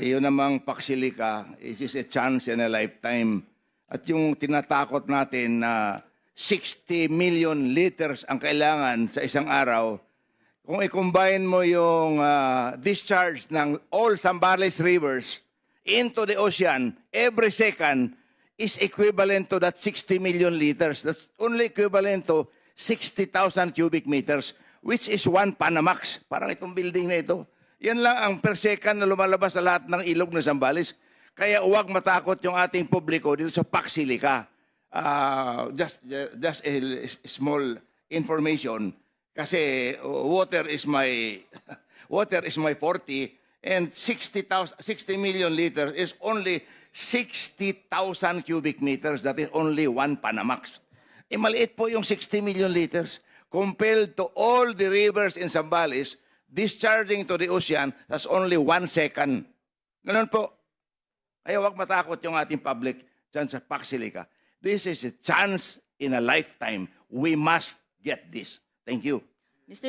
Yun namang Paxilica, it is a chance in a lifetime. At yung tinatakot natin na 60 million liters ang kailangan sa isang araw, kung i-combine mo yung discharge ng all Zambales rivers into the ocean every second is equivalent to that 60 million liters. That's only equivalent to 60,000 cubic meters, which is one Panamax. Parang itong building na ito. Yan lang ang per second na lumalabas sa lahat ng ilog ng Zambales. Kaya huwag matakot yung ating publiko dito sa Paxilica. Just a small information. Kasi water is my 40 and 60 million liters is only 60,000 cubic meters. That is only one Panamax. Maliit po yung 60 million liters compared to all the rivers in Zambales discharging to the ocean. That's only 1 second. Ganun po. Kaya huwag matakot yung ating public dyan sa Paxilica. This is a chance in a lifetime. We must get this. Thank you. Mr.